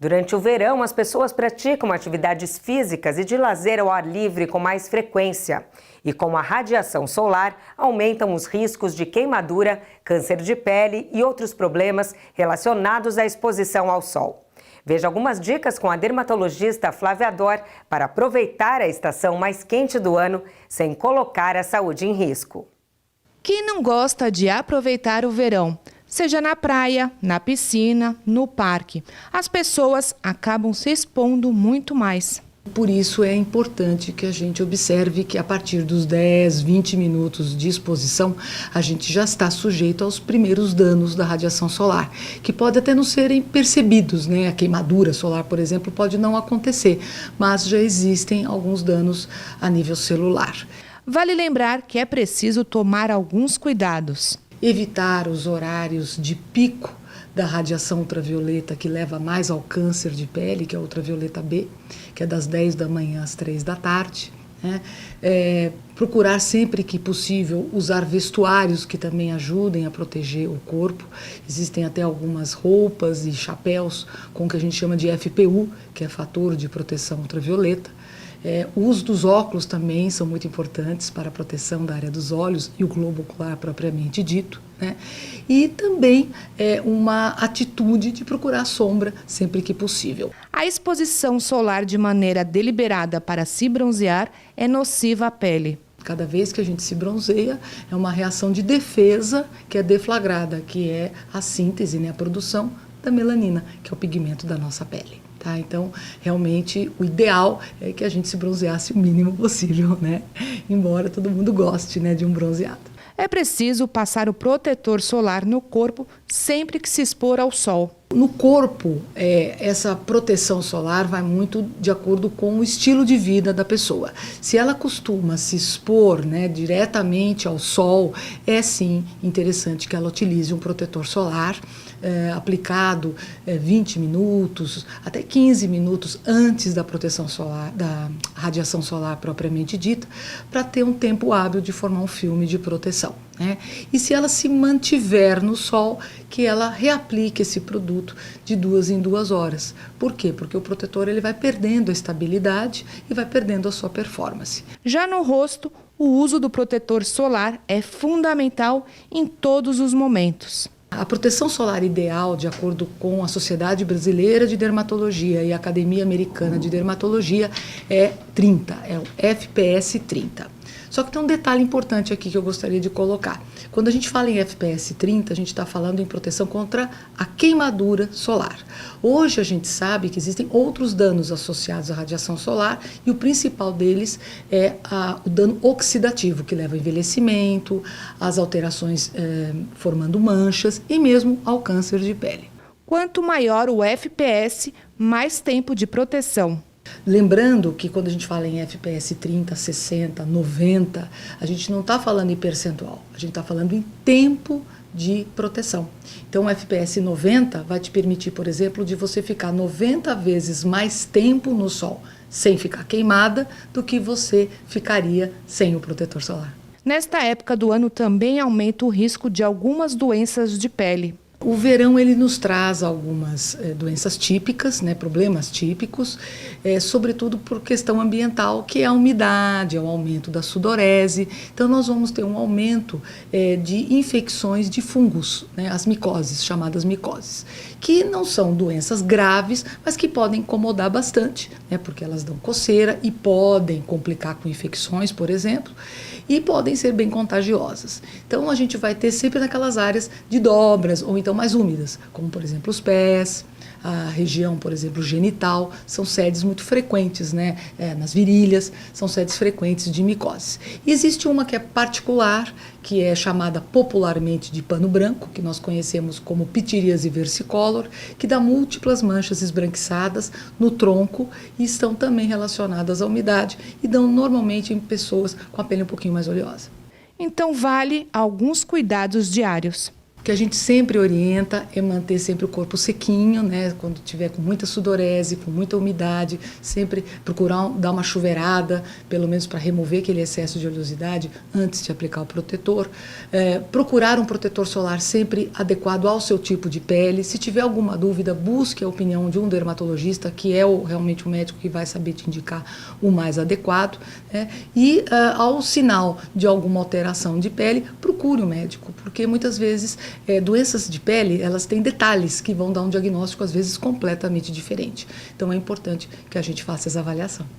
Durante o verão, as pessoas praticam atividades físicas e de lazer ao ar livre com mais frequência. E com a radiação solar, aumentam os riscos de queimadura, câncer de pele e outros problemas relacionados à exposição ao sol. Veja algumas dicas com a dermatologista Flávia Dor para aproveitar a estação mais quente do ano sem colocar a saúde em risco. Quem não gosta de aproveitar o verão? Seja na praia, na piscina, no parque. As pessoas acabam se expondo muito mais. Por isso é importante que a gente observe que a partir dos 10, 20 minutos de exposição, a gente já está sujeito aos primeiros danos da radiação solar, que pode até não serem percebidos, né? A queimadura solar, por exemplo, pode não acontecer, mas já existem alguns danos a nível celular. Vale lembrar que é preciso tomar alguns cuidados. Evitar os horários de pico da radiação ultravioleta que leva mais ao câncer de pele, que é a ultravioleta B, que é das 10 da manhã às 3 da tarde. Né? Procurar sempre que possível usar vestuários que também ajudem a proteger o corpo. Existem até algumas roupas e chapéus com o que a gente chama de FPU, que é fator de proteção ultravioleta. O uso dos óculos também são muito importantes para a proteção da área dos olhos e o globo ocular propriamente dito, né? E também uma atitude de procurar sombra sempre que possível. A exposição solar de maneira deliberada para se bronzear é nociva à pele. Cada vez que a gente se bronzeia, é uma reação de defesa que é deflagrada, que é a síntese, né, a produção da melanina, que é o pigmento da nossa pele. Tá? Então, realmente, o ideal é que a gente se bronzeasse o mínimo possível, né? Embora todo mundo goste, né, de um bronzeado. É preciso passar o protetor solar no corpo sempre que se expor ao sol. No corpo, essa proteção solar vai muito de acordo com o estilo de vida da pessoa. Se ela costuma se expor, né, diretamente ao sol, é sim interessante que ela utilize um protetor solar aplicado 20 minutos, até 15 minutos antes da proteção solar, da radiação solar propriamente dita, para ter um tempo hábil de formar um filme de proteção. Né? E se ela se mantiver no sol, que ela reaplique esse produto de 2 em 2 horas. Por quê? Porque o protetor ele vai perdendo a estabilidade e vai perdendo a sua performance. Já no rosto, o uso do protetor solar é fundamental em todos os momentos. A proteção solar ideal, de acordo com a Sociedade Brasileira de Dermatologia e a Academia Americana de Dermatologia, é 30, é o FPS 30. Só que tem um detalhe importante aqui que eu gostaria de colocar. Quando a gente fala em FPS 30, a gente está falando em proteção contra a queimadura solar. Hoje a gente sabe que existem outros danos associados à radiação solar e o principal deles é o dano oxidativo, que leva ao envelhecimento, às alterações formando manchas e mesmo ao câncer de pele. Quanto maior o FPS, mais tempo de proteção. Lembrando que quando a gente fala em FPS 30, 60, 90, a gente não está falando em percentual, a gente está falando em tempo de proteção. Então, o FPS 90 vai te permitir, por exemplo, de você ficar 90 vezes mais tempo no sol, sem ficar queimada, do que você ficaria sem o protetor solar. Nesta época do ano também aumenta o risco de algumas doenças de pele. O verão ele nos traz algumas doenças típicas, né, problemas típicos, sobretudo por questão ambiental, que é a umidade, é o aumento da sudorese. Então nós vamos ter um aumento de infecções de fungos, né, as micoses, chamadas micoses, que não são doenças graves, mas que podem incomodar bastante, né, porque elas dão coceira e podem complicar com infecções, por exemplo, e podem ser bem contagiosas. Então a gente vai ter sempre naquelas áreas de dobras ou então mais úmidas, como por exemplo os pés, a região, por exemplo, genital, são sedes muito frequentes, né? Nas virilhas, são sedes frequentes de micoses. E existe uma que é particular, que é chamada popularmente de pano branco, que nós conhecemos como pitiríase versicolor, que dá múltiplas manchas esbranquiçadas no tronco e estão também relacionadas à umidade e dão normalmente em pessoas com a pele um pouquinho mais oleosa. Então vale alguns cuidados diários. O que a gente sempre orienta é manter sempre o corpo sequinho, né? Quando tiver com muita sudorese, com muita umidade, sempre procurar dar uma chuveirada, pelo menos para remover aquele excesso de oleosidade antes de aplicar o protetor. Procurar um protetor solar sempre adequado ao seu tipo de pele. Se tiver alguma dúvida, busque a opinião de um dermatologista, que é realmente o médico que vai saber te indicar o mais adequado, né? E ao sinal de alguma alteração de pele, procure o médico, porque muitas vezes doenças de pele, elas têm detalhes que vão dar um diagnóstico, às vezes, completamente diferente. Então, é importante que a gente faça essa avaliação.